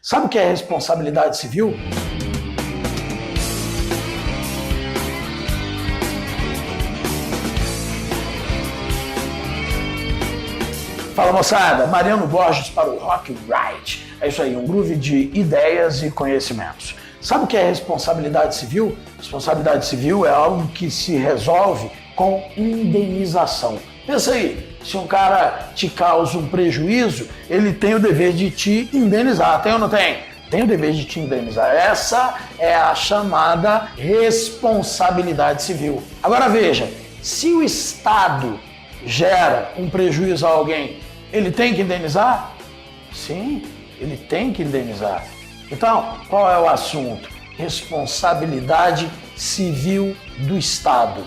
Sabe o que é responsabilidade civil? Fala, moçada, Mariano Borges para o Rock Right. É isso aí, um groove de ideias e conhecimentos. Sabe o que é responsabilidade civil? Responsabilidade civil é algo que se resolve com indenização. Pensa aí, se um cara te causa um prejuízo, ele tem o dever de te indenizar, tem ou não tem? Tem o dever de te indenizar. Essa é a chamada responsabilidade civil. Agora veja, se o Estado gera um prejuízo a alguém, ele tem que indenizar? Sim, ele tem que indenizar. Então, qual é o assunto? Responsabilidade civil do Estado.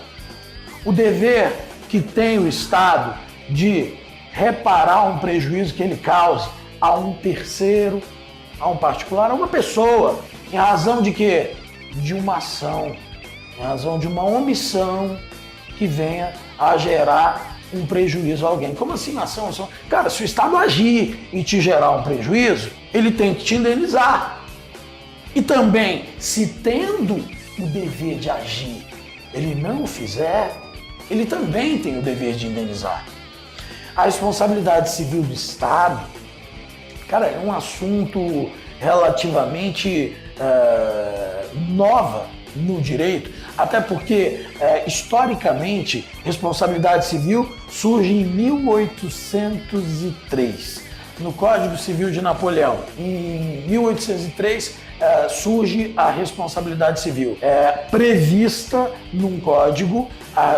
O dever que tem o Estado de reparar um prejuízo que ele cause a um terceiro, a um particular, a uma pessoa, em razão de quê? De uma ação, em razão de uma omissão que venha a gerar um prejuízo a alguém. Como assim ação? Cara, se o Estado agir e te gerar um prejuízo, ele tem que te indenizar. E também, se tendo o dever de agir, ele não o fizer, ele também tem o dever de indenizar. A responsabilidade civil do Estado, cara, é um assunto relativamente nova no direito, até porque, historicamente, responsabilidade civil surge em 1803, no Código Civil de Napoleão. Em 1803, surge a responsabilidade civil. É prevista num código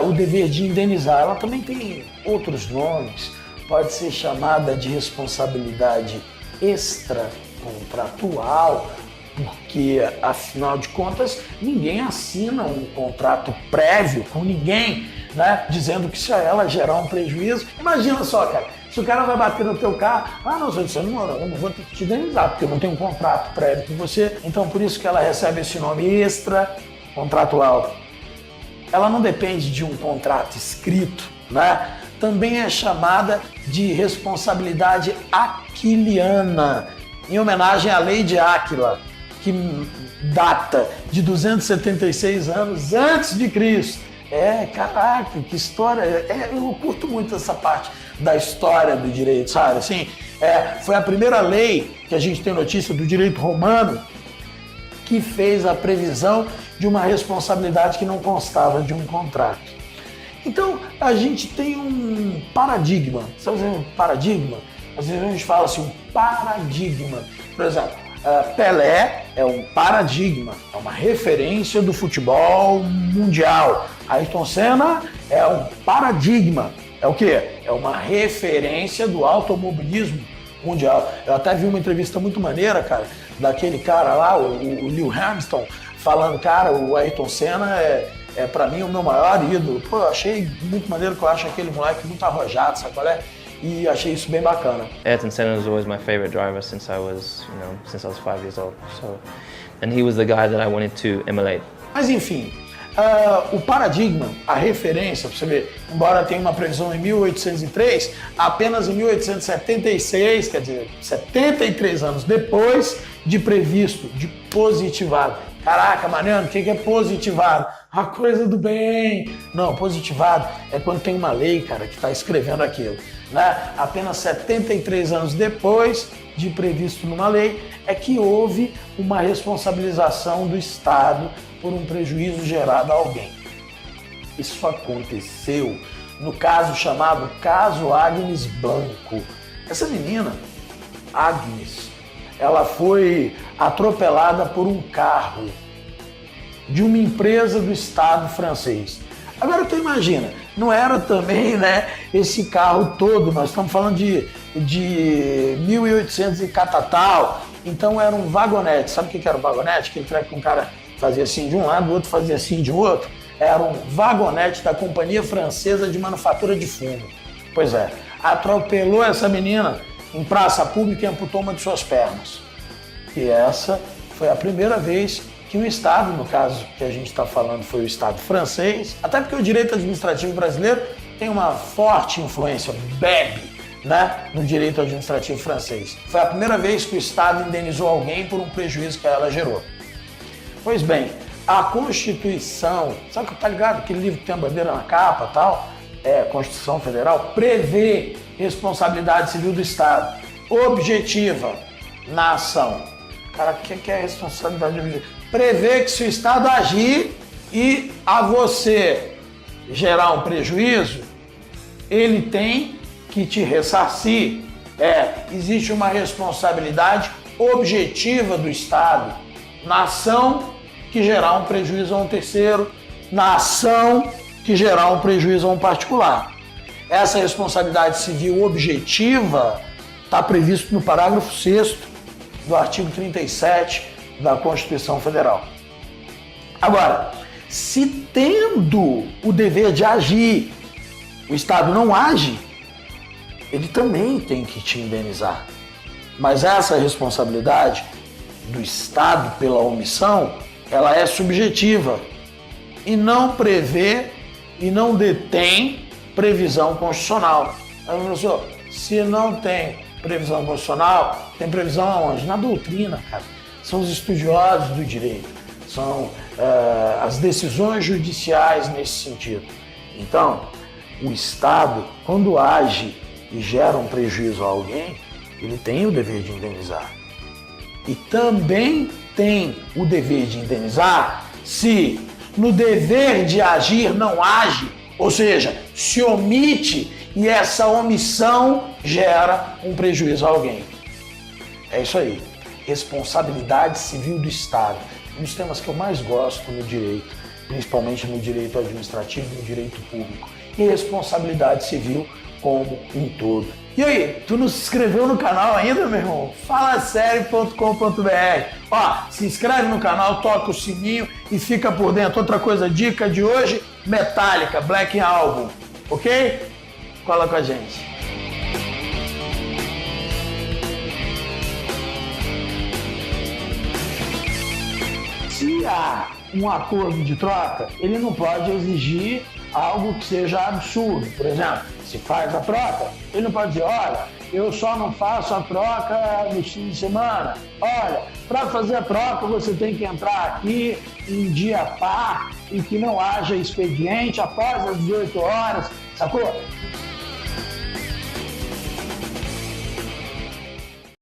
o dever de indenizar. Ela também tem outros nomes, pode ser chamada de responsabilidade extracontratual, porque, afinal de contas, ninguém assina um contrato prévio com ninguém, né, dizendo que se a ela gerar um prejuízo. Imagina só, cara, se o cara vai bater no teu carro, não, eu não vou ter que te indenizar, porque eu não tenho um contrato prévio com você, então por isso que ela recebe esse nome extracontratual. Ela não depende de um contrato escrito, né? Também é chamada de responsabilidade aquiliana, em homenagem à lei de Áquila, que data de 276 anos antes de Cristo. Caraca, que história! Eu curto muito essa parte da história do direito, sabe? Assim, foi a primeira lei que a gente tem notícia do direito romano que fez a previsão de uma responsabilidade que não constava de um contrato. Então, a gente tem um paradigma. Sabe um paradigma? Às vezes a gente fala assim, um paradigma. Por exemplo, Pelé é um paradigma, é uma referência do futebol mundial. Ayrton Senna é um paradigma. É o quê? É uma referência do automobilismo mundial. Eu até vi uma entrevista muito maneira, cara, daquele cara lá, o Lewis Hamilton, falando, cara, o Ayrton Senna é pra mim o meu maior ídolo. Pô, eu achei muito maneiro, que eu acho aquele moleque muito arrojado, sabe qual é? E achei isso bem bacana. Ayrton Senna was always my favorite driver since I was 5 years old. And he was the guy that I wanted to emulate. Mas enfim, o paradigma, a referência, pra você ver, embora tenha uma previsão em 1803, apenas em 1876, quer dizer, 73 anos depois de previsto, de positivado. Caraca, Mariano, o que é positivado? A coisa do bem. Não, positivado é quando tem uma lei, cara, que está escrevendo aquilo, né? Apenas 73 anos depois de previsto numa lei é que houve uma responsabilização do Estado por um prejuízo gerado a alguém. Isso aconteceu no caso chamado Caso Agnes Blanco. Essa menina, Agnes, ela foi atropelada por um carro de uma empresa do Estado francês. Agora tu imagina, não era também, né, esse carro todo, nós estamos falando de 1800 e catatal, então era um vagonete. Sabe o que era um vagonete? Aquele treco que um cara fazia assim de um lado, o outro fazia assim de outro. Era um vagonete da Companhia Francesa de Manufatura de Fumo. Pois é, atropelou essa menina em praça pública e amputou uma de suas pernas. E essa foi a primeira vez que o Estado, no caso que a gente está falando, foi o Estado francês, até porque o direito administrativo brasileiro tem uma forte influência, bebe né, no direito administrativo francês. Foi a primeira vez que o Estado indenizou alguém por um prejuízo que ela gerou. Pois bem, a Constituição, sabe que tá ligado? Aquele livro que tem a bandeira na capa e tal, Constituição Federal, prevê responsabilidade civil do Estado, objetiva na ação. Cara, o que é responsabilidade objetiva? Prevê que se o Estado agir e a você gerar um prejuízo, ele tem que te ressarcir. Existe uma responsabilidade objetiva do Estado na ação que gerar um prejuízo a um terceiro, na ação que gerar um prejuízo a um particular. Essa responsabilidade civil objetiva está previsto no parágrafo 6º do artigo 37 da Constituição Federal. Agora, se tendo o dever de agir, o Estado não age, ele também tem que te indenizar. Mas essa responsabilidade do Estado pela omissão, ela é subjetiva e não prevê e não detém previsão constitucional. Professor, se não tem previsão constitucional, tem previsão aonde? Na doutrina, cara. São os estudiosos do direito, são as decisões judiciais nesse sentido. Então, o Estado, quando age e gera um prejuízo a alguém, ele tem o dever de indenizar. E também tem o dever de indenizar se no dever de agir não age, ou seja, se omite e essa omissão gera um prejuízo a alguém. É isso aí. Responsabilidade civil do Estado. Um dos temas que eu mais gosto no direito, principalmente no direito administrativo e no direito público. E responsabilidade civil como um todo. E aí, tu não se inscreveu no canal ainda, meu irmão? Falasério.com.br. Ó, se inscreve no canal, toca o sininho e fica por dentro. Outra coisa, dica de hoje, Metallica, Black Album, ok? Cola com a gente. Se há um acordo de troca, ele não pode exigir algo que seja absurdo. Por exemplo, se faz a troca, ele não pode dizer, olha, eu só não faço a troca no fim de semana. Olha, para fazer a troca você tem que entrar aqui em dia par e que não haja expediente após as 18 horas, sacou?